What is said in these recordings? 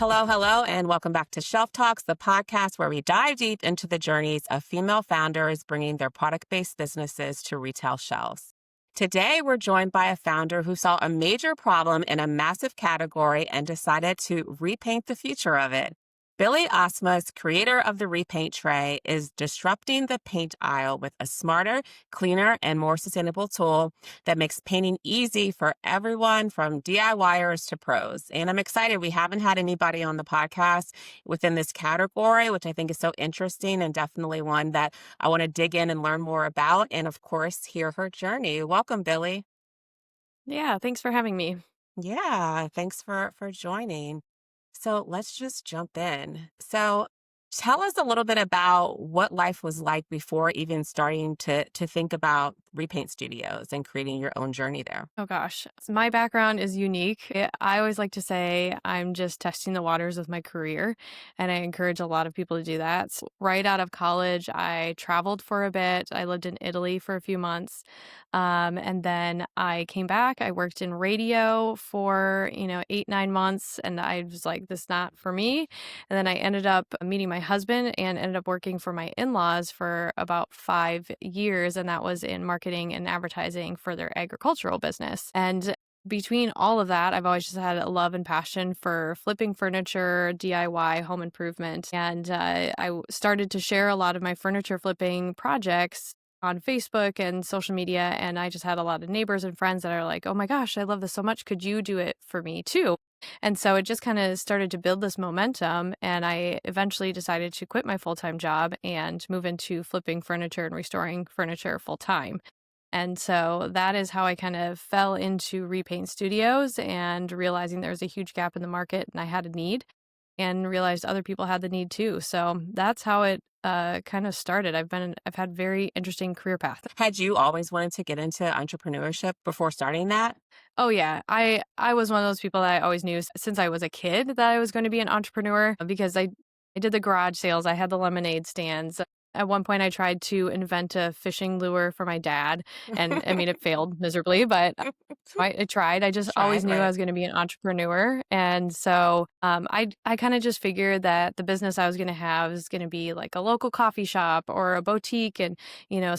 Hello, hello, and welcome back to Shelf Talks, the podcast where we dive deep into the journeys of female founders bringing their product-based businesses to retail shelves. Today, we're joined by a founder who saw a major problem in a massive category and decided to repaint the future of it. Billie Asmus, creator of the Repaint Tray, is disrupting the paint aisle with a smarter, cleaner, and more sustainable tool that makes painting easy for everyone from DIYers to pros. And I'm excited. We haven't had anybody on the podcast within this category, which I think is so interesting and definitely one that I want to dig in and learn more about. And of course, hear her journey. Welcome, Billie. Yeah, thanks for having me. Yeah, thanks for joining. So let's just jump in. So tell us a little bit about what life was like before even starting to think about repaint studios and creating your own journey there. Oh gosh, my background is unique. I always like to say I'm just testing the waters of my career, and I encourage a lot of people to do that. So right out of college, I traveled for a bit. I lived in Italy for a few months, and then I came back. I worked in radio for 8, 9 months, and I was like, "This is not for me." And then I ended up meeting my husband and ended up working for my in-laws for about 5 years, and that was in marketing and advertising for their agricultural business. And between all of that, I've always just had a love and passion for flipping furniture, DIY, home improvement. And started to share a lot of my furniture flipping projects on Facebook and social media. And I just had a lot of neighbors and friends that are like, "Oh my gosh, I love this so much. Could you do it for me too?" And so it just kind of started to build this momentum. And I eventually decided to quit my full-time job and move into flipping furniture and restoring furniture full-time. And so that is how I kind of fell into Repaint Studios and realizing there was a huge gap in the market and I had a need and realized other people had the need too. So that's how it kind of started. I've had very interesting career path. Had you always wanted to get into entrepreneurship before starting that? Oh yeah, I was one of those people that I always knew since I was a kid that I was going to be an entrepreneur because I did the garage sales, I had the lemonade stands. At one point, I tried to invent a fishing lure for my dad, and I mean, it failed miserably, but I tried. I just always Tried, knew I right? was going to be an entrepreneur, and so I kind of just figured that the business I was going to have is going to be like a local coffee shop or a boutique, and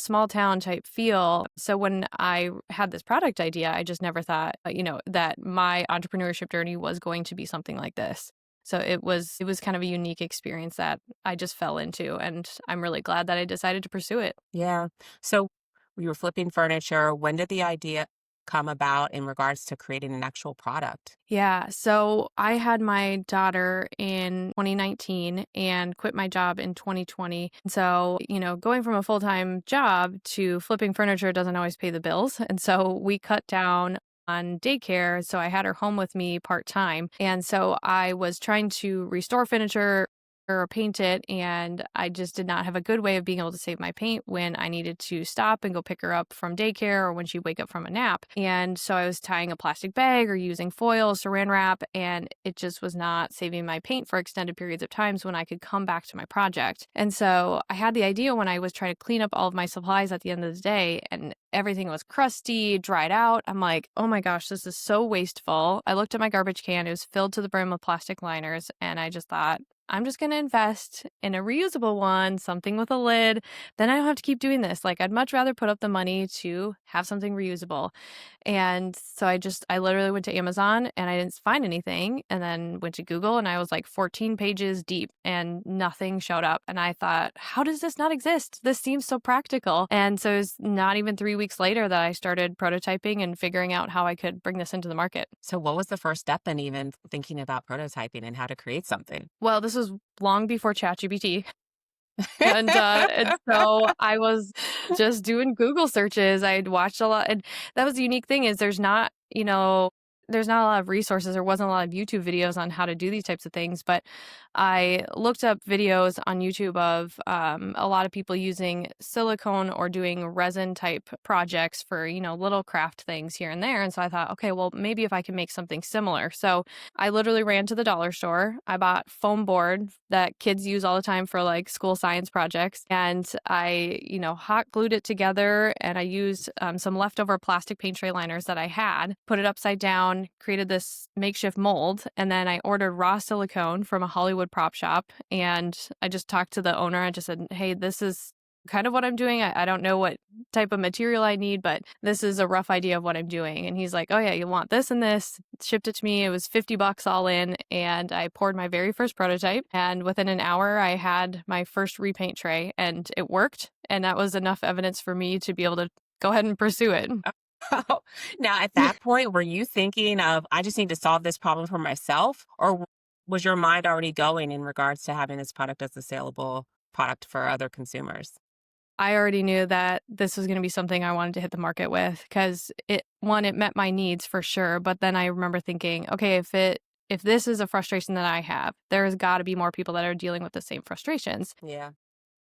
small town type feel. So when I had this product idea, I just never thought that my entrepreneurship journey was going to be something like this. So it was kind of a unique experience that I just fell into, and I'm really glad that I decided to pursue it. Yeah. So you were flipping furniture. When did the idea come about in regards to creating an actual product? Yeah, so I had my daughter in 2019 and quit my job in 2020. So, going from a full-time job to flipping furniture doesn't always pay the bills. And so we cut down on daycare. So I had her home with me part-time. And so I was trying to restore furniture or paint it, and I just did not have a good way of being able to save my paint when I needed to stop and go pick her up from daycare or when she'd wake up from a nap. And so I was tying a plastic bag or using foil, saran wrap, and it just was not saving my paint for extended periods of times when I could come back to my project. And so I had the idea when I was trying to clean up all of my supplies at the end of the day and everything was crusty, dried out. I'm like, oh my gosh, this is so wasteful. I looked at my garbage can, it was filled to the brim with plastic liners, and I just thought, I'm just going to invest in a reusable one, something with a lid. Then I don't have to keep doing this. Like, I'd much rather put up the money to have something reusable. And so I literally went to Amazon and I didn't find anything. And then went to Google and I was like 14 pages deep and nothing showed up. And I thought, how does this not exist? This seems so practical. And so it was not even 3 weeks later that I started prototyping and figuring out how I could bring this into the market. So what was the first step in even thinking about prototyping and how to create something? Well, this was long before ChatGPT. And so I was just doing Google searches. I'd watched a lot. And that was the unique thing is there's not a lot of resources. There wasn't a lot of YouTube videos on how to do these types of things, but I looked up videos on YouTube of a lot of people using silicone or doing resin type projects for, little craft things here and there. And so I thought, okay, well, maybe if I can make something similar. So I literally ran to the dollar store. I bought foam board that kids use all the time for like school science projects. And I, hot glued it together and I used some leftover plastic paint tray liners that I had, put it upside down down, created this makeshift mold, and then I ordered raw silicone from a Hollywood prop shop. And I just talked to the owner. I just said, hey, this is kind of what I'm doing. I don't know what type of material I need, but this is a rough idea of what I'm doing. And he's like, oh yeah, you want this and this. Shipped it to me. It was $50 all in. And I poured my very first prototype. And within an hour, I had my first repaint tray and it worked. And that was enough evidence for me to be able to go ahead and pursue it. Now, at that point, were you thinking of, I just need to solve this problem for myself? Or was your mind already going in regards to having this product as a saleable product for other consumers? I already knew that this was going to be something I wanted to hit the market with because it met my needs for sure. But then I remember thinking, okay, if this is a frustration that I have, there's got to be more people that are dealing with the same frustrations. Yeah.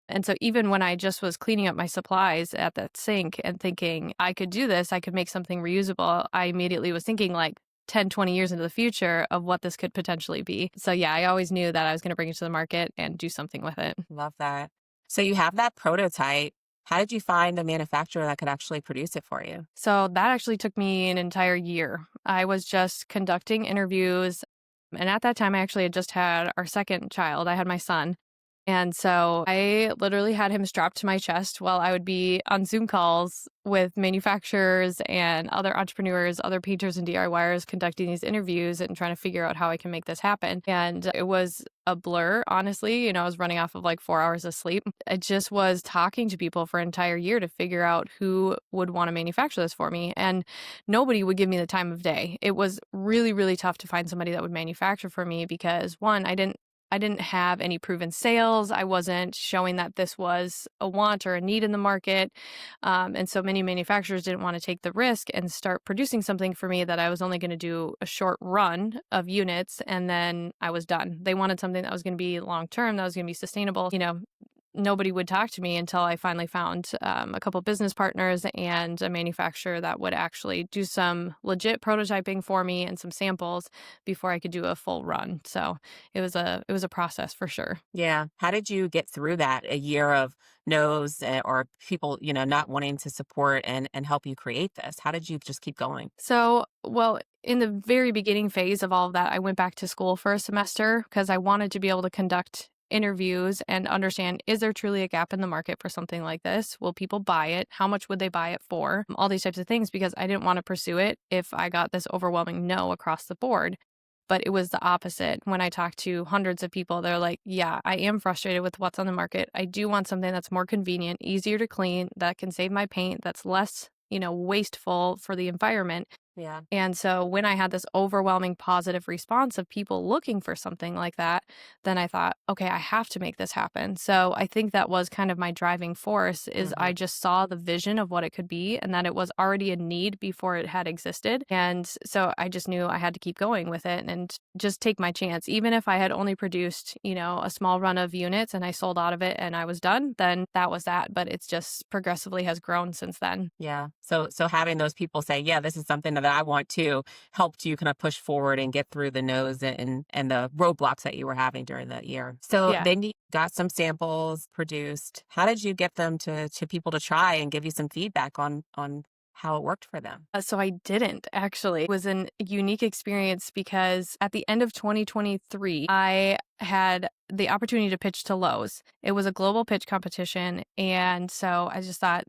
And so even when I just was cleaning up my supplies at that sink and thinking I could do this, I could make something reusable, I immediately was thinking like 10, 20 years into the future of what this could potentially be. So yeah, I always knew that I was going to bring it to the market and do something with it. Love that. So you have that prototype. How did you find a manufacturer that could actually produce it for you? So that actually took me an entire year. I was just conducting interviews. And at that time, I actually had just had our second child. I had my son. And so I literally had him strapped to my chest while I would be on Zoom calls with manufacturers and other entrepreneurs, other painters and DIYers conducting these interviews and trying to figure out how I can make this happen. And it was a blur, honestly. I was running off of like 4 hours of sleep. I just was talking to people for an entire year to figure out who would want to manufacture this for me. And nobody would give me the time of day. It was really, really tough to find somebody that would manufacture for me because one, I didn't have any proven sales. I wasn't showing that this was a want or a need in the market. And so many manufacturers didn't want to take the risk and start producing something for me that I was only going to do a short run of units and then I was done. They wanted something that was going to be long-term, that was going to be sustainable. Nobody would talk to me until I finally found a couple business partners and a manufacturer that would actually do some legit prototyping for me and some samples before I could do a full run. So it was a process for sure. Yeah. How did you get through that? A year of no's or people, not wanting to support and help you create this. How did you just keep going? So, well, in the very beginning phase of all of that, I went back to school for a semester because I wanted to be able to conduct interviews and understand, is there truly a gap in the market for something like this? Will people buy it? How much would they buy it for? All these types of things, because I didn't want to pursue it if I got this overwhelming no across the board. But it was the opposite. When I talked to hundreds of people, they're like, yeah, I am frustrated with what's on the market. I do want something that's more convenient, easier to clean, that can save my paint, that's less, wasteful for the environment. Yeah. And so when I had this overwhelming positive response of people looking for something like that, then I thought, okay, I have to make this happen. So I think that was kind of my driving force is I just saw the vision of what it could be and that it was already a need before it had existed. And so I just knew I had to keep going with it and just take my chance. Even if I had only produced, a small run of units and I sold out of it and I was done, then that was that. But it's just progressively has grown since then. Yeah. So having those people say, yeah, this is something that I want to helped you kind of push forward and get through the no's and the roadblocks that you were having during that year. So Yeah. then you got some samples produced. How did you get them to people to try and give you some feedback on how it worked for them? So I didn't actually. It was a unique experience because at the end of 2023, I had the opportunity to pitch to Lowe's. It was a global pitch competition. And so I just thought,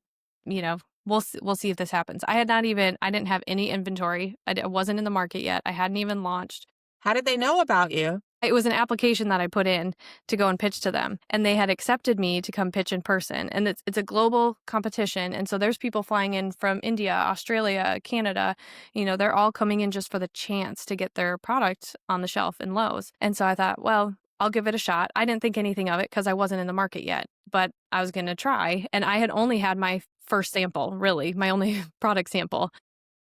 we'll see if this happens. I didn't have any inventory. I wasn't in the market yet. I hadn't even launched. How did they know about you? It was an application that I put in to go and pitch to them. And they had accepted me to come pitch in person. And it's a global competition. And so there's people flying in from India, Australia, Canada. They're all coming in just for the chance to get their product on the shelf in Lowe's. And so I thought, well, I'll give it a shot. I didn't think anything of it because I wasn't in the market yet, but I was going to try. And I had only had my first sample, really, my only product sample.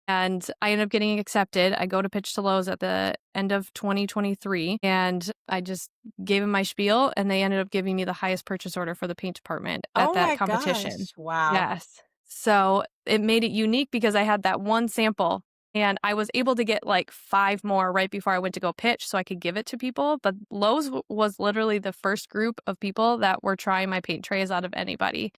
And I ended up getting accepted. I go to pitch to Lowe's at the end of 2023, and I just gave them my spiel, and they ended up giving me the highest purchase order for the paint department at that competition. Gosh. Wow. Yes. So it made it unique because I had that one sample, and I was able to get like 5 more right before I went to go pitch so I could give it to people. But Lowe's was literally the first group of people that were trying my paint trays out of anybody.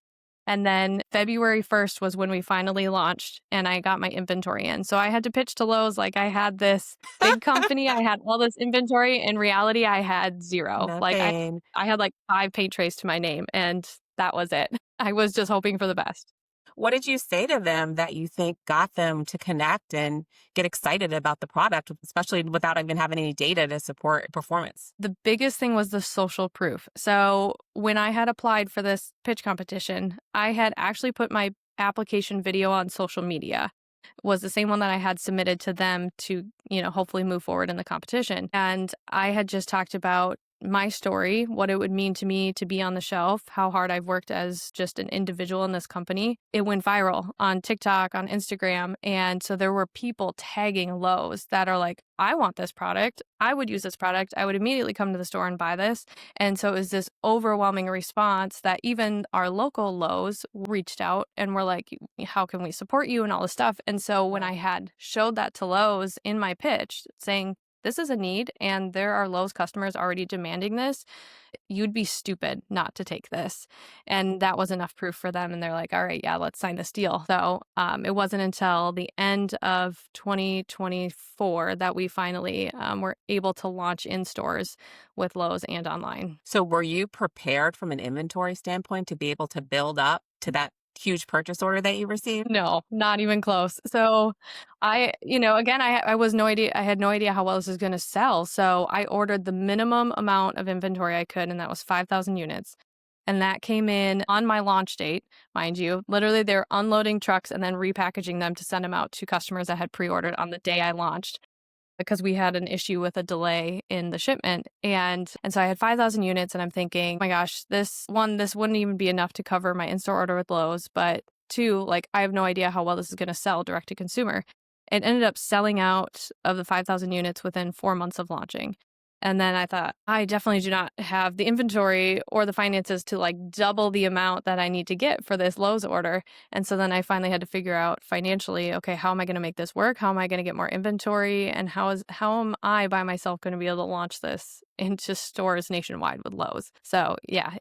And then February 1st was when we finally launched and I got my inventory in. So I had to pitch to Lowe's like I had this big company, I had all this inventory. In reality, I had zero. Like Nothing. I had like 5 paint trays to my name and that was it. I was just hoping for the best. What did you say to them that you think got them to connect and get excited about the product, especially without even having any data to support performance? The biggest thing was the social proof. So when I had applied for this pitch competition, I had actually put my application video on social media. It was the same one that I had submitted to them to, hopefully move forward in the competition. And I had just talked about my story, what it would mean to me to be on the shelf, how hard I've worked as just an individual in this company. It went viral on TikTok, on Instagram. And so there were people tagging Lowe's that are like, I want this product. I would use this product. I would immediately come to the store and buy this. And so it was this overwhelming response that even our local Lowe's reached out and were like, how can we support you and all this stuff. And so when I had showed that to Lowe's in my pitch saying, this is a need and there are Lowe's customers already demanding this, you'd be stupid not to take this. And that was enough proof for them. And they're like, all right, yeah, let's sign this deal. So it wasn't until the end of 2024 that we finally were able to launch in stores with Lowe's and online. So were you prepared from an inventory standpoint to be able to build up to that huge purchase order that you received? No, not even close. So again, I was no idea. I had no idea how well this was going to sell. So I ordered the minimum amount of inventory I could, and that was 5,000 units. And that came in on my launch date, mind you. Literally, they're unloading trucks and then repackaging them to send them out to customers that had pre-ordered on the day I launched, because we had an issue with a delay in the shipment. And so I had 5,000 units and I'm thinking, oh my gosh, this wouldn't even be enough to cover my in-store order with Lowe's. But 2, like I have no idea how well this is going to sell direct to consumer. It ended up selling out of the 5,000 units within 4 months of launching. And then I thought, I definitely do not have the inventory or the finances to like double the amount that I need to get for this Lowe's order. And so then I finally had to figure out financially, okay, how am I going to make this work? How am I going to get more inventory? And how am I by myself going to be able to launch this into stores nationwide with Lowe's? So yeah,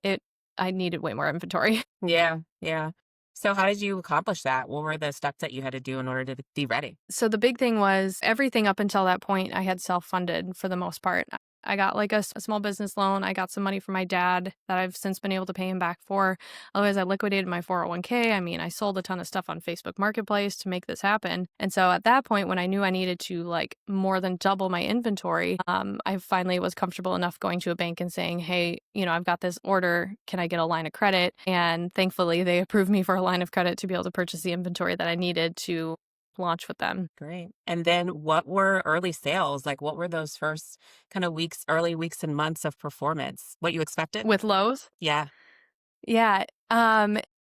I needed way more inventory. Yeah, yeah. So how did you accomplish that? What were the steps that you had to do in order to be ready? So the big thing was everything up until that point I had self-funded for the most part. I got like a small business loan. I got some money from my dad that I've since been able to pay him back for. Otherwise, I liquidated my 401k. I mean, I sold a ton of stuff on Facebook Marketplace to make this happen. And so at that point, when I knew I needed to like more than double my inventory, I finally was comfortable enough going to a bank and saying, hey, I've got this order. Can I get a line of credit? And thankfully, they approved me for a line of credit to be able to purchase the inventory that I needed to launch with them. Great. And then what were early sales? Like what were those first kind of early weeks and months of performance? What you expected? With Lowe's? Yeah. Yeah.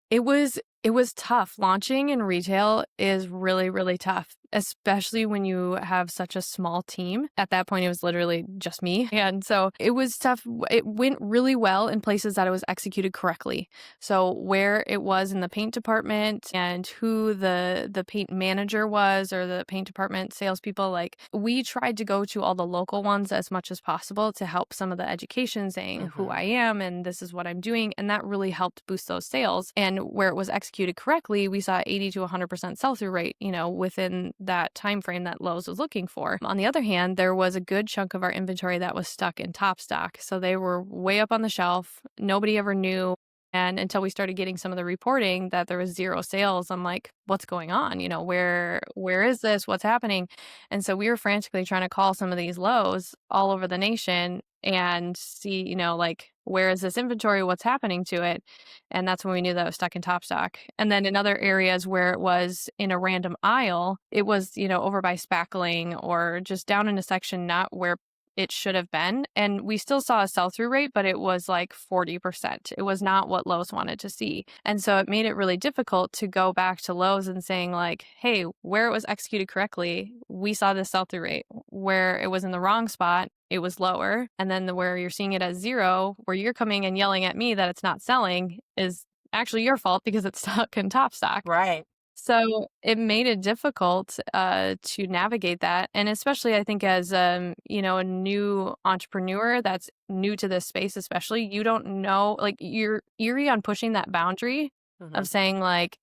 It was tough. Launching in retail is really, really tough, especially when you have such a small team. At that point, it was literally just me. And so it was tough. It went really well in places that it was executed correctly. So where it was in the paint department and who the paint manager was or the paint department salespeople, like we tried to go to all the local ones as much as possible to help some of the education saying who I am and this is what I'm doing. And that really helped boost those sales. And where it was executed correctly, we saw 80 to 100% sell-through rate, within that time frame that Lowe's was looking for. On the other hand, there was a good chunk of our inventory that was stuck in top stock. So they were way up on the shelf. Nobody ever knew. And until we started getting some of the reporting that there was zero sales, I'm like, what's going on? Where is this? What's happening? And so we were frantically trying to call some of these Lowe's all over the nation and see, like, where is this inventory? What's happening to it? And that's when we knew that it was stuck in top stock. And then in other areas where it was in a random aisle, it was, over by spackling or just down in a section not where it should have been. And we still saw a sell-through rate, but it was like 40%. It was not what Lowe's wanted to see. And so it made it really difficult to go back to Lowe's and saying like, hey, where it was executed correctly, we saw this sell-through rate. Where it was in the wrong spot, it was lower. And then where you're seeing it as zero, where you're coming and yelling at me that it's not selling is actually your fault because it's stuck in top stock. Right. So it made it difficult to navigate that. And especially, I think, as, a new entrepreneur that's new to this space, especially, you don't know, like you're eerie on pushing that boundary Hmm. of saying like,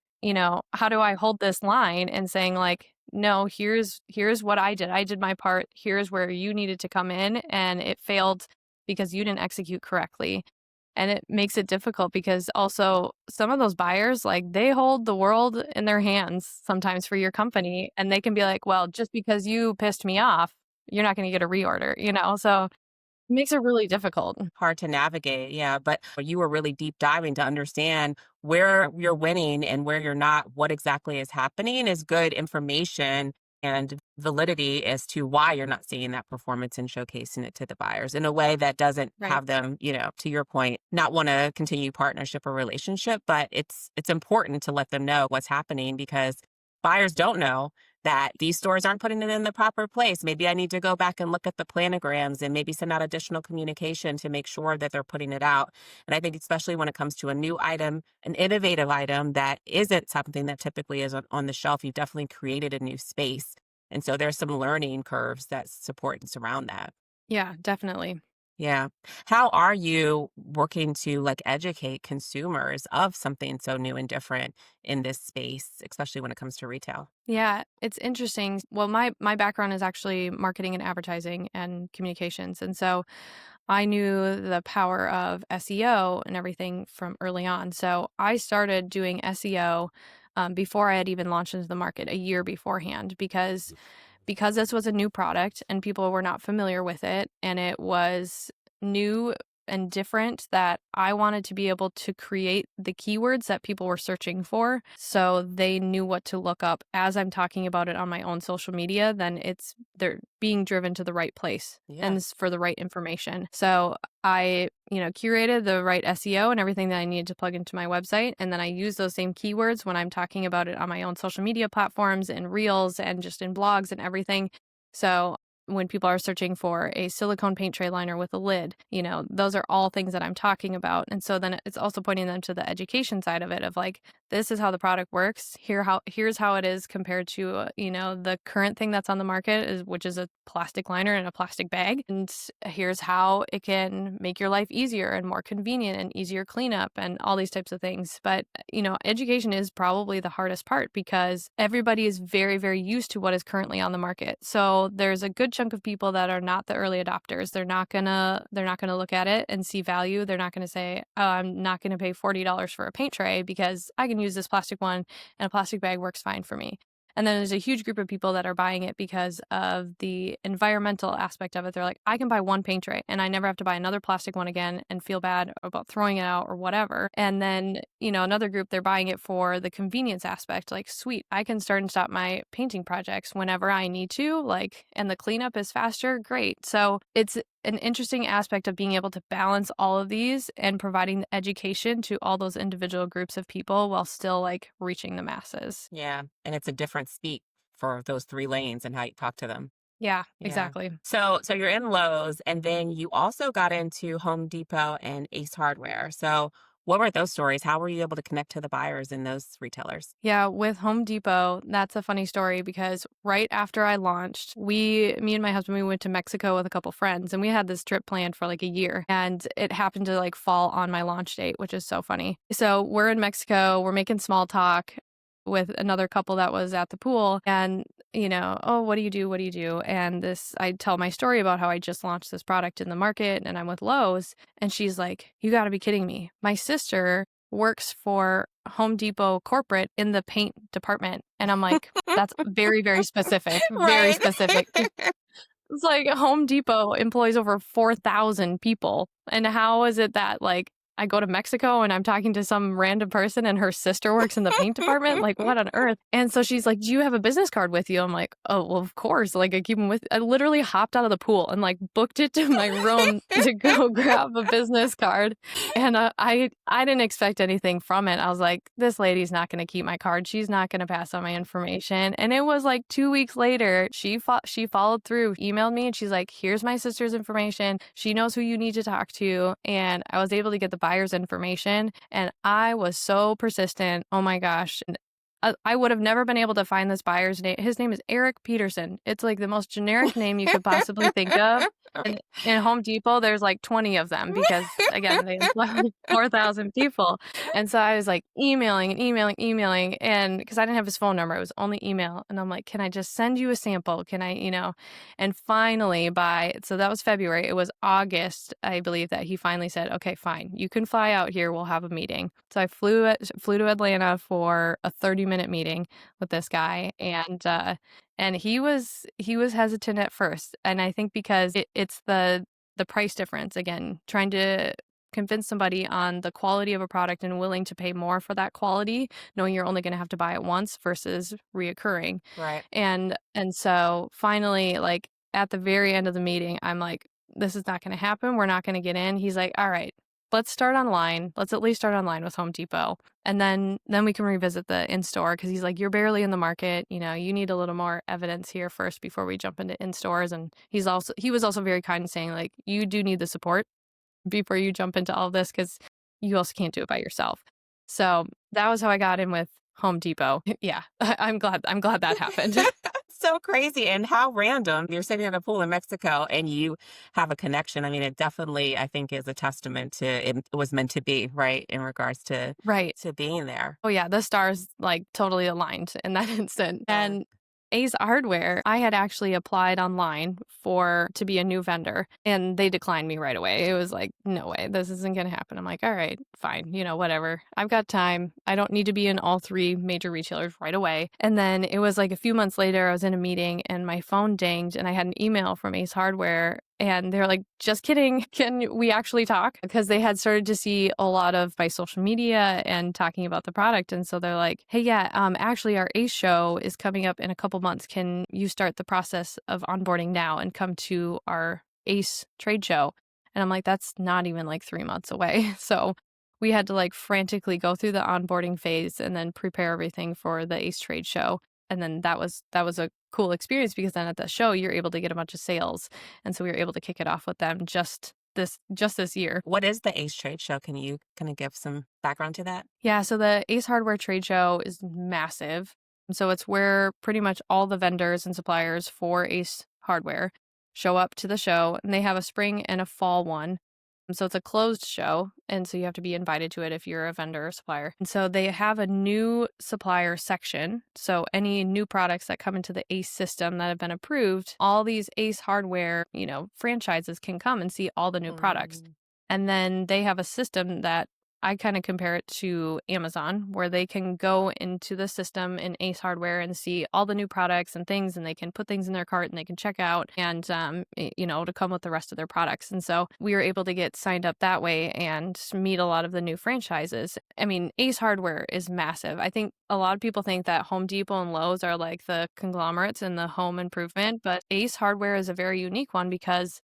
how do I hold this line and saying like, no, here's what I did. I did my part. Here's where you needed to come in and it failed because you didn't execute correctly. And it makes it difficult because also some of those buyers, like they hold the world in their hands sometimes for your company. And they can be like, well, just because you pissed me off, you're not going to get a reorder. So it makes it really difficult. Hard to navigate, yeah. But you were really deep diving to understand where you're winning and where you're not, what exactly is happening is good information and validity as to why you're not seeing that performance and showcasing it to the buyers in a way that doesn't Right. have them, to your point, not want to continue partnership or relationship. But it's important to let them know what's happening because buyers don't know that these stores aren't putting it in the proper place. Maybe I need to go back and look at the planograms and maybe send out additional communication to make sure that they're putting it out. And I think especially when it comes to a new item, an innovative item that isn't something that typically is on the shelf, you've definitely created a new space. And so there's some learning curves that support and surround that. Yeah, definitely. Yeah. How are you working to like educate consumers of something so new and different in this space, especially when it comes to retail? Yeah, it's interesting. Well, my background is actually marketing and advertising and communications. And so I knew the power of SEO and everything from early on. So I started doing SEO before I had even launched into the market a year beforehand because this was a new product and people were not familiar with it and it was new and different that I wanted to be able to create the keywords that people were searching for so they knew what to look up as I'm talking about it on my own social media, then they're being driven to the right place Yeah. and it's for the right information. So I, curated the right SEO and everything that I needed to plug into my website. And then I use those same keywords when I'm talking about it on my own social media platforms and reels and just in blogs and everything. So when people are searching for a silicone paint tray liner with a lid, those are all things that I'm talking about. And so then it's also pointing them to the education side of it of like, this is how the product works. Here's how it is compared to, the current thing that's on the market which is a plastic liner in a plastic bag. And here's how it can make your life easier and more convenient and easier cleanup and all these types of things. But, education is probably the hardest part because everybody is very, very used to what is currently on the market. So there's a good chunk of people that are not the early adopters. They're not gonna look at it and see value. They're not gonna say, oh, I'm not gonna pay $40 for a paint tray because I can use this plastic one and a plastic bag works fine for me. And then there's a huge group of people that are buying it because of the environmental aspect of it. They're like, I can buy one paint tray and I never have to buy another plastic one again and feel bad about throwing it out or whatever. And then, another group, they're buying it for the convenience aspect. Like, sweet, I can start and stop my painting projects whenever I need to, and the cleanup is faster. Great. So it's an interesting aspect of being able to balance all of these and providing the education to all those individual groups of people while still reaching the masses. Yeah. And it's a different speak for those three lanes and how you talk to them. Yeah, Yeah. exactly. So you're in Lowe's and then you also got into Home Depot and Ace Hardware. So what were those stories? How were you able to connect to the buyers in those retailers? Yeah, with Home Depot, that's a funny story because right after I launched, me and my husband, we went to Mexico with a couple friends and we had this trip planned for a year and it happened to fall on my launch date, which is so funny. So we're in Mexico, we're making small talk with another couple that was at the pool and oh, what do you do? What do you do? And I tell my story about how I just launched this product in the market and I'm with Lowe's. And she's like, you got to be kidding me. My sister works for Home Depot corporate in the paint department. And I'm like, that's very, very specific, very Right. specific. It's like Home Depot employs over 4,000 people. And how is it that I go to Mexico and I'm talking to some random person and her sister works in the paint department? What on earth? And so she's like, do you have a business card with you? I'm like, oh, well, of course. I keep them with, I literally hopped out of the pool and booked it to my room to go grab a business card. And I didn't expect anything from it. I was like, this lady's not going to keep my card. She's not going to pass on my information. And it was 2 weeks later, she followed through, emailed me and she's like, here's my sister's information. She knows who you need to talk to. And I was able to get the buyer's information and I was so persistent. Oh my gosh. I would have never been able to find this buyer's name. His name is Eric Peterson. It's like the most generic name you could possibly think of. And in Home Depot, there's like 20 of them because, again, they employ 4,000 people. And so I was like emailing and emailing. And because I didn't have his phone number, it was only email. And I'm like, can I just send you a sample? Can I, And finally, so that was February. It was August, I believe, that he finally said, okay, fine, you can fly out here. We'll have a meeting. So I flew to Atlanta for a 30-minute meeting with this guy. And he was hesitant at first. And I think because it's the price difference, again, trying to convince somebody on the quality of a product and willing to pay more for that quality, knowing you're only going to have to buy it once versus reoccurring. Right. And so finally, like at the very end of the meeting, I'm like, this is not going to happen. We're not going to get in. He's like, all right, let's start online. Let's at least start online with Home Depot. And then we can revisit the in-store, because he's like, you're barely in the market. You need a little more evidence here first before we jump into in-stores. And he was also very kind in saying, like, you do need the support before you jump into all of this, because you also can't do it by yourself. So that was how I got in with Home Depot. Yeah, I'm glad that happened. So crazy. And how random. You're sitting in a pool in Mexico and you have a connection. I mean, it definitely, I think, is a testament to it was meant to be, right? In regards to being there. Oh yeah, the stars like totally aligned in that instant. And Ace Hardware, I had actually applied online to be a new vendor, and they declined me right away. It was like, no way, this isn't going to happen. I'm like, all right, fine, whatever. I've got time. I don't need to be in all 3 major retailers right away. And then it was like a few months later, I was in a meeting and my phone dinged and I had an email from Ace Hardware. And they're like, just kidding. Can we actually talk? Because they had started to see a lot of my social media and talking about the product. And so they're like, hey, yeah, actually our ACE show is coming up in a couple months. Can you start the process of onboarding now and come to our ACE trade show? And I'm like, that's not even like 3 months away. So we had to like frantically go through the onboarding phase and then prepare everything for the ACE trade show. And then that was a cool experience, because then at the show you're able to get a bunch of sales, and so we were able to kick it off with them just this year. What is the ACE trade show? Can you kind of give some background to that? Yeah, so the Ace Hardware trade show is massive. So it's where pretty much all the vendors and suppliers for Ace Hardware show up to the show, and they have a spring and a fall one. So it's a closed show, and so you have to be invited to it if you're a vendor or supplier. And so they have a new supplier section. So any new products that come into the ACE system that have been approved, all these Ace Hardware, franchises can come and see all the new products. And then they have a system that I kind of compare it to Amazon, where they can go into the system in Ace Hardware and see all the new products and things, and they can put things in their cart and they can check out and, to come with the rest of their products. And so we were able to get signed up that way and meet a lot of the new franchises. I mean, Ace Hardware is massive. I think a lot of people think that Home Depot and Lowe's are like the conglomerates in the home improvement, but Ace Hardware is a very unique one because,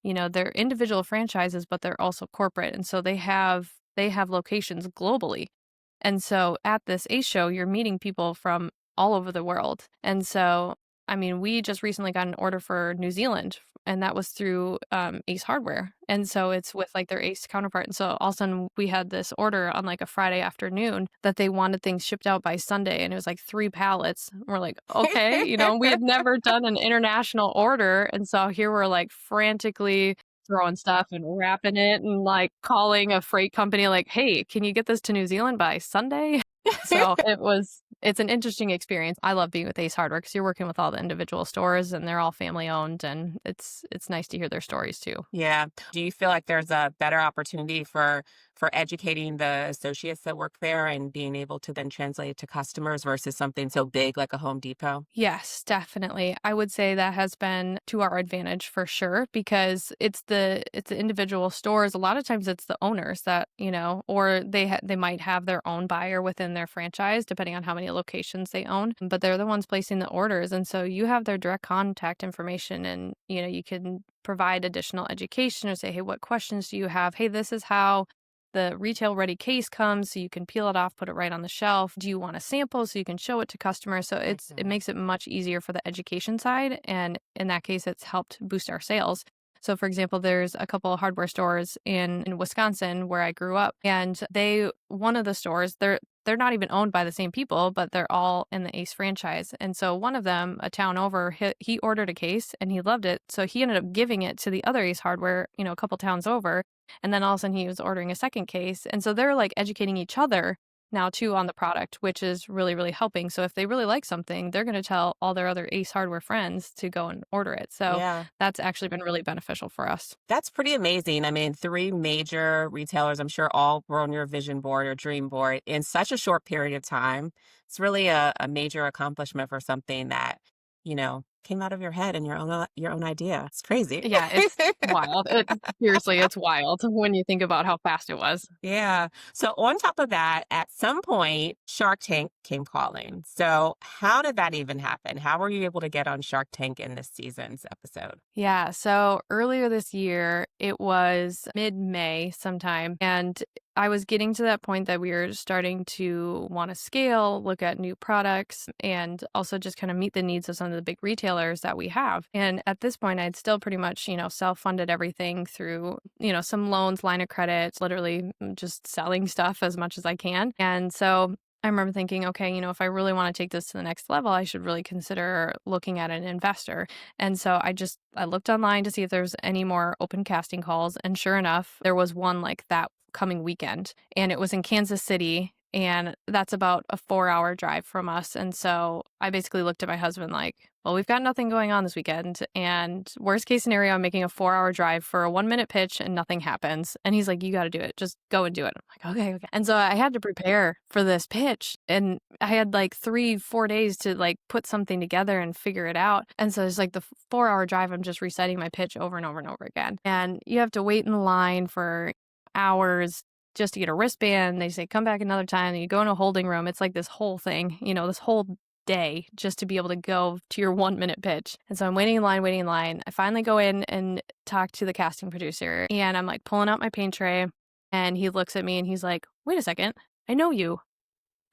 they're individual franchises, but they're also corporate. And so they have locations globally. And so at this ACE show, you're meeting people from all over the world. And so, I mean, we just recently got an order for New Zealand, and that was through Ace Hardware. And so it's with like their Ace counterpart. And so all of a sudden we had this order on like a Friday afternoon that they wanted things shipped out by Sunday. And it was like 3 pallets. And we're like, okay, we had never done an international order. And so here we're like frantically throwing stuff and wrapping it and like calling a freight company like, hey, can you get this to New Zealand by Sunday? So it's an interesting experience. I love being with Ace Hardware because you're working with all the individual stores and they're all family owned, and it's nice to hear their stories too. Yeah. Do you feel like there's a better opportunity for educating the associates that work there and being able to then translate it to customers versus something so big like a Home Depot? Yes, definitely. I would say that has been to our advantage for sure, because it's the individual stores. A lot of times it's the owners that, or they might have their own buyer within their franchise, depending on how many locations they own, but they're the ones placing the orders. And so you have their direct contact information, and, you can provide additional education or say, hey, what questions do you have? Hey, this is how the retail ready case comes, so you can peel it off, put it right on the shelf. Do you want a sample so you can show it to customers? So it makes it much easier for the education side. And in that case, it's helped boost our sales. So for example, there's a couple of hardware stores in Wisconsin where I grew up, and one of the stores, they're not even owned by the same people, but they're all in the Ace franchise. And so one of them, a town over, he ordered a case and he loved it. So he ended up giving it to the other Ace Hardware, a couple towns over. And then all of a sudden he was ordering a second case. And so they're like educating each other now too on the product, which is really, really helping. So if they really like something, they're going to tell all their other Ace Hardware friends to go and order it. So that's actually been really beneficial for us. That's pretty amazing. I mean, 3 major retailers, I'm sure all were on your vision board or dream board in such a short period of time. It's really a major accomplishment for something that, came out of your head and your own idea. It's crazy. Yeah, it's wild. Seriously, it's wild when you think about how fast it was. Yeah. So on top of that, at some point, Shark Tank came calling. So how did that even happen? How were you able to get on Shark Tank in this season's episode? Yeah. So earlier this year, it was mid-May sometime, and I was getting to that point that we were starting to want to scale, look at new products, and also just kind of meet the needs of some of the big retailers that we have. And at this point, I'd still pretty much, self-funded everything through, some loans, line of credit, literally just selling stuff as much as I can. And so I remember thinking, okay, if I really want to take this to the next level, I should really consider looking at an investor. And so I looked online to see if there's any more open casting calls. And sure enough, there was one like that coming weekend, and it was in Kansas City, and that's about a 4-hour drive from us. And so I basically looked at my husband like, well, we've got nothing going on this weekend, and worst case scenario, I'm making a 4-hour drive for a 1-minute pitch and nothing happens. And he's like, you got to do it. Just go and do it. I'm like, okay. And so I had to prepare for this pitch, and I had like 3-4 days to like put something together and figure it out. And so it's like the 4-hour drive, I'm just reciting my pitch over and over and over again. And you have to wait in line for hours just to get a wristband. They say, come back another time. And you go in a holding room. It's like this whole thing, this whole day just to be able to go to your 1-minute pitch. And so I'm waiting in line. I finally go in and talk to the casting producer, and I'm like pulling out my paint tray, and he looks at me and he's like, wait a second, I know you.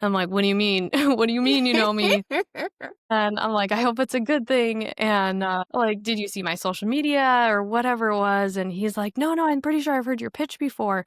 I'm like, what do you mean? What do you mean you know me? And I'm like, I hope it's a good thing. And did you see my social media or whatever it was? And he's like, no, I'm pretty sure I've heard your pitch before.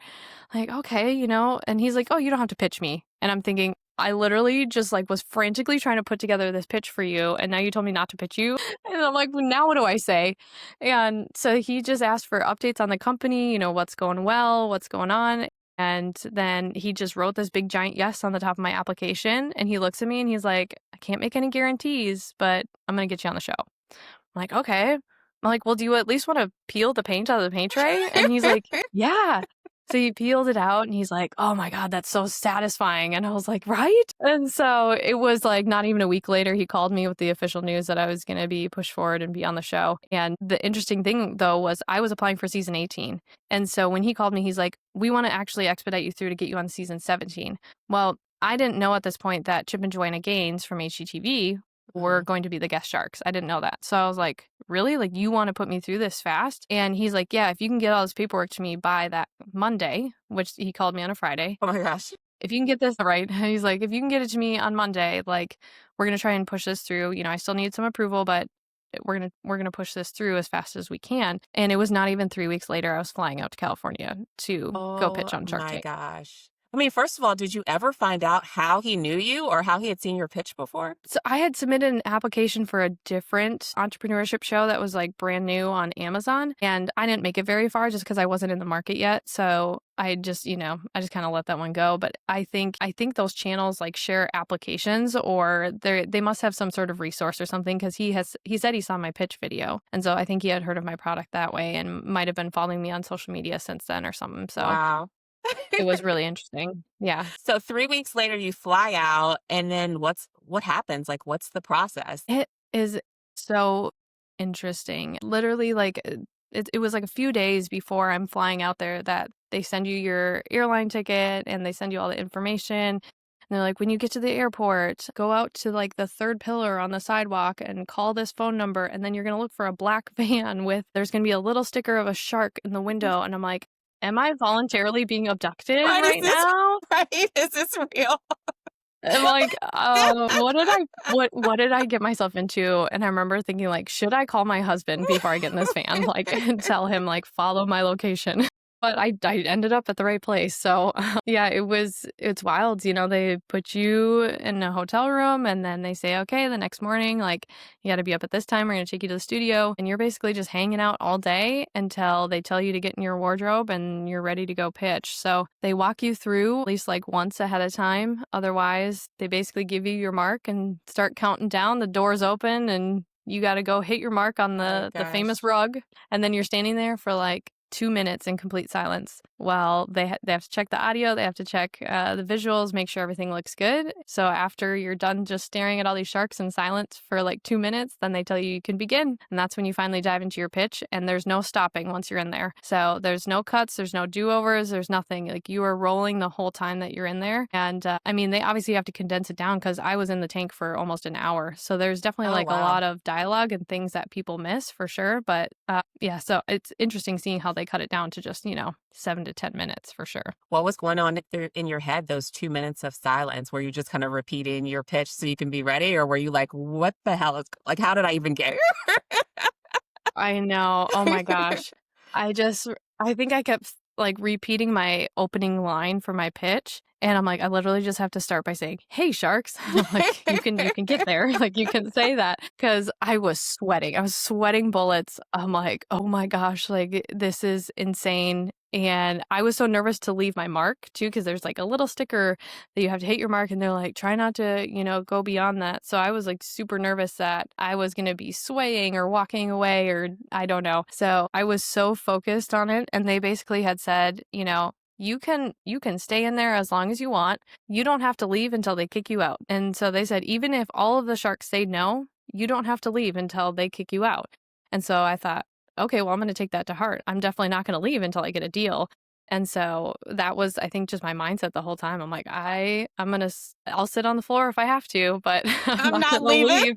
Like, okay, and he's like, oh, you don't have to pitch me. And I'm thinking, I literally just like was frantically trying to put together this pitch for you, and now you told me not to pitch you. And I'm like, well, now what do I say? And so he just asked for updates on the company, what's going well, what's going on. And then he just wrote this big giant yes on the top of my application. And he looks at me and he's like, I can't make any guarantees, but I'm going to get you on the show. I'm like, okay. I'm like, well, do you at least want to peel the paint out of the paint tray? And he's like, yeah. So he peeled it out and he's like, oh my God, that's so satisfying. And I was like, right? And so it was like not even a week later, he called me with the official news that I was going to be pushed forward and be on the show. And the interesting thing, though, was I was applying for season 18. And so when he called me, he's like, we want to actually expedite you through to get you on season 17. Well, I didn't know at this point that Chip and Joanna Gaines from HGTV were going to be the guest sharks. I didn't know that. So I was like, really? Like, you want to put me through this fast? And he's like, yeah, if you can get all this paperwork to me by that Monday, which he called me on a Friday. Oh my gosh. If you can get this right, he's like, if you can get it to me on Monday, like, we're going to try and push this through. I still need some approval, but we're going to push this through as fast as we can. And it was not even 3 weeks later, I was flying out to California to go pitch on Shark Tank. Oh my gosh. I mean, first of all, did you ever find out how he knew you or how he had seen your pitch before? So I had submitted an application for a different entrepreneurship show that was like brand new on Amazon, and I didn't make it very far just because I wasn't in the market yet. So I just kind of let that one go. But I think those channels like share applications, or they must have some sort of resource or something, because he said he saw my pitch video. And so I think he had heard of my product that way and might have been following me on social media since then or something. So wow. It was really interesting. Yeah. So 3 weeks later, you fly out, and then what happens? Like, what's the process? It is so interesting. Literally, like, it was like a few days before I'm flying out there that they send you your airline ticket and they send you all the information. And they're like, when you get to the airport, go out to like the third pillar on the sidewalk and call this phone number. And then you're going to look for a black van there's going to be a little sticker of a shark in the window. And I'm like, am I voluntarily being abducted right now? Right? Is this real? I'm like, what did I get myself into? And I remember thinking, like, should I call my husband before I get in this van, like, and tell him, like, follow my location? But I ended up at the right place. So yeah, it's wild. They put you in a hotel room and then they say, okay, the next morning, like you got to be up at this time. We're going to take you to the studio. And you're basically just hanging out all day until they tell you to get in your wardrobe and you're ready to go pitch. So they walk you through at least like once ahead of time. Otherwise, they basically give you your mark and start counting down. The doors open and you got to go hit your mark on Oh my the gosh. famous rug. And then you're standing there for like 2 minutes in complete silence while they have to check the audio, they have to check the visuals, make sure everything looks good. So after you're done just staring at all these sharks in silence for like 2 minutes, then they tell you can begin. And that's when you finally dive into your pitch, and there's no stopping once you're in there. So there's no cuts, there's no do-overs, there's nothing. Like you are rolling the whole time that you're in there. And I mean, they obviously have to condense it down because I was in the tank for almost an hour. So there's definitely Oh, like a wow. lot of dialogue and things that people miss for sure. But yeah, so it's interesting seeing how they cut it down to just, 7 to 10 minutes for sure. What was going on in your head, those 2 minutes of silence? Were you just kind of repeating your pitch so you can be ready? Or were you like, what the hell is, like, how did I even get I know. Oh my here? gosh. I think I kept like repeating my opening line for my pitch. And I'm like, I literally just have to start by saying, "Hey, sharks." Like you can get there. Like you can say that because I was sweating. I was sweating bullets. I'm like, oh my gosh, like this is insane. And I was so nervous to leave my mark too, because there's like a little sticker that you have to hit your mark and they're like, try not to, go beyond that. So I was like super nervous that I was going to be swaying or walking away or I don't know. So I was so focused on it. And they basically had said, you can stay in there as long as you want. You don't have to leave until they kick you out. And so they said, even if all of the sharks say no, you don't have to leave until they kick you out. And so I thought, okay, well, I'm going to take that to heart. I'm definitely not going to leave until I get a deal. And so that was, I think, just my mindset the whole time. I'm like, I'll sit on the floor if I have to, but I'm I'm not not going to leaving. leave.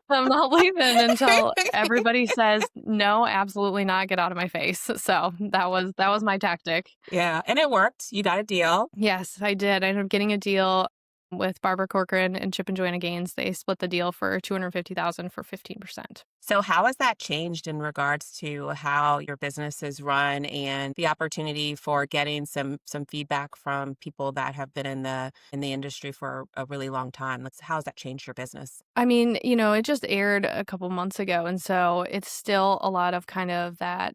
I'm not leaving until everybody says, no, absolutely not, get out of my face. So that was my tactic. Yeah, and it worked. You got a deal. Yes, I did. I ended up getting a deal with Barbara Corcoran and Chip and Joanna Gaines. They split the deal for $250,000 for 15%. So how has that changed in regards to how your business is run and the opportunity for getting some feedback from people that have been in the industry for a really long time? How has that changed your business? I mean, it just aired a couple months ago, and so it's still a lot of kind of that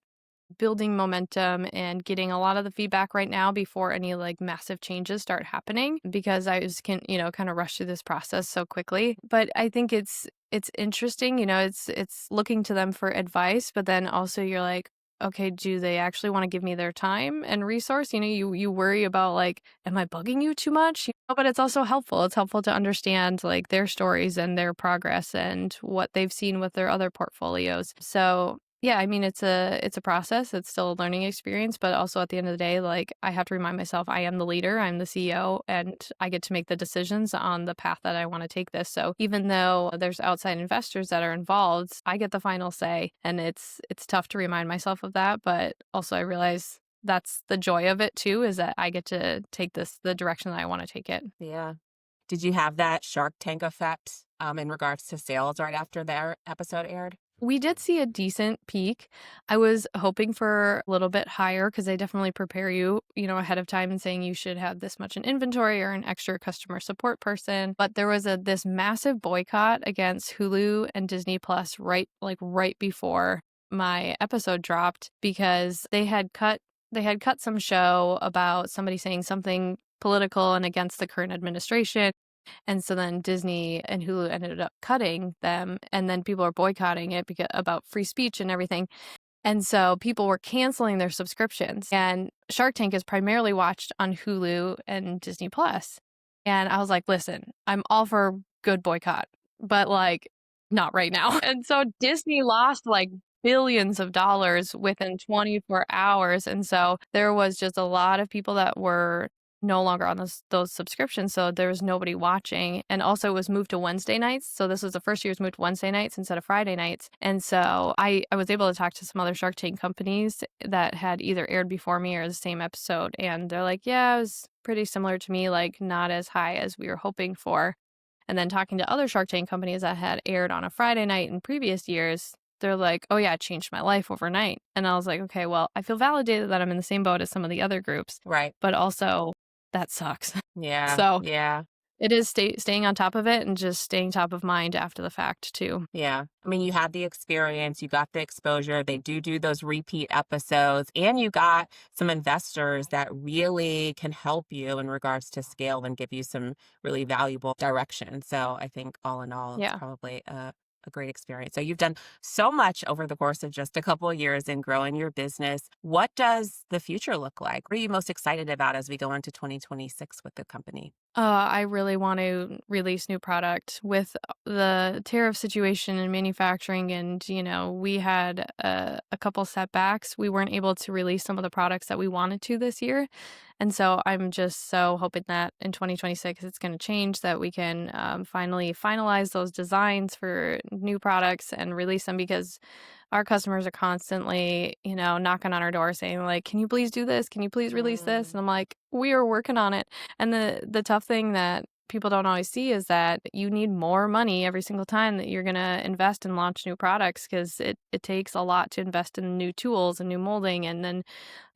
building momentum and getting a lot of the feedback right now before any like massive changes start happening because I was kind of rush through this process so quickly. But I think it's interesting, it's looking to them for advice, but then also you're like, okay, do they actually want to give me their time and resource? You worry about like, am I bugging you too much? But it's also helpful. It's helpful to understand like their stories and their progress and what they've seen with their other portfolios. So yeah, I mean, it's a process. It's still a learning experience, but also at the end of the day, like I have to remind myself I am the leader, I'm the CEO, and I get to make the decisions on the path that I want to take this. So even though there's outside investors that are involved, I get the final say, and it's tough to remind myself of that, but also I realize that's the joy of it too, is that I get to take this the direction that I want to take it. Yeah. Did you have that Shark Tank effect in regards to sales right after their episode aired? We did see a decent peak. I was hoping for a little bit higher because they definitely prepare you, ahead of time and saying you should have this much in inventory or an extra customer support person. But there was this massive boycott against Hulu and Disney Plus right before my episode dropped because they had cut some show about somebody saying something political and against the current administration. And so then Disney and Hulu ended up cutting them, and then people are boycotting it about free speech and everything. And so people were canceling their subscriptions. And Shark Tank is primarily watched on Hulu and Disney Plus. And I was like, listen, I'm all for good boycott, but like not right now. And so Disney lost like billions of dollars within 24 hours. And so there was just a lot of people that were no longer on those subscriptions, so there was nobody watching. And also it was moved to Wednesday nights, so this was the first year it was moved to Wednesday nights instead of Friday nights. And so I was able to talk to some other Shark Tank companies that had either aired before me or the same episode, and they're like, yeah, it was pretty similar to me, like not as high as we were hoping for. And then talking to other Shark Tank companies that had aired on a Friday night in previous years, they're like, "Oh yeah, it changed my life overnight." And I was like, "Okay, well, I feel validated that I'm in the same boat as some of the other groups, Right. but also that sucks." Yeah. So Yeah. it is staying on top of it and just staying top of mind after the fact too. Yeah. I mean, you had the experience, you got the exposure. They do those repeat episodes, and you got some investors that really can help you in regards to scale and give you some really valuable direction. So I think all in all, it's Yeah. probably a great experience. So you've done so much over the course of just a couple of years in growing your business. What does the future look like? What are you most excited about as we go into 2026 with the company? I really want to release new product with the tariff situation in manufacturing, and we had a couple setbacks. We weren't able to release some of the products that we wanted to this year, and so I'm just so hoping that in 2026 it's going to change, that we can finally finalize those designs for new products and release them, because our customers are constantly, knocking on our door saying like, "Can you please do this? Can you please release this?" Mm, And I'm like, "We are working on it." And the tough thing that people don't always see is that you need more money every single time that you're going to invest and launch new products, because it takes a lot to invest in new tools and new molding, and then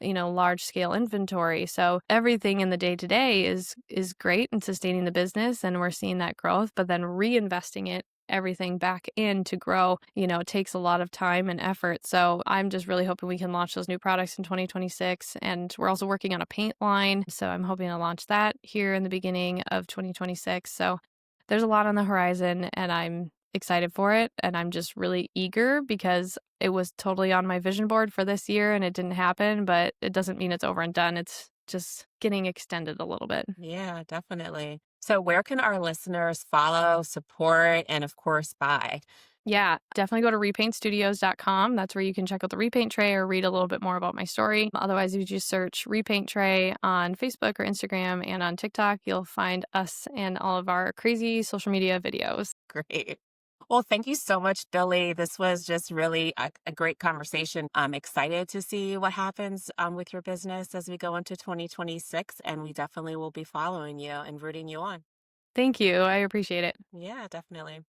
large scale inventory. So everything in the day to day is great in sustaining the business, and we're seeing that growth, but then reinvesting everything back in to grow, takes a lot of time and effort. So I'm just really hoping we can launch those new products in 2026. And we're also working on a paint line, so I'm hoping to launch that here in the beginning of 2026. So there's a lot on the horizon, and I'm excited for it, and I'm just really eager, because it was totally on my vision board for this year and it didn't happen, but it doesn't mean it's over and done. It's just getting extended a little bit. yeah, definitely. So where can our listeners follow, support, and of course buy? Yeah, definitely go to repaintstudios.com. That's where you can check out the Repaint Tray or read a little bit more about my story. Otherwise, you just search Repaint Tray on Facebook or Instagram, and on TikTok, you'll find us and all of our crazy social media videos. Great. Well, thank you so much, Billy. This was just really a great conversation. I'm excited to see what happens with your business as we go into 2026, and we definitely will be following you and rooting you on. Thank you. I appreciate it. Yeah, definitely.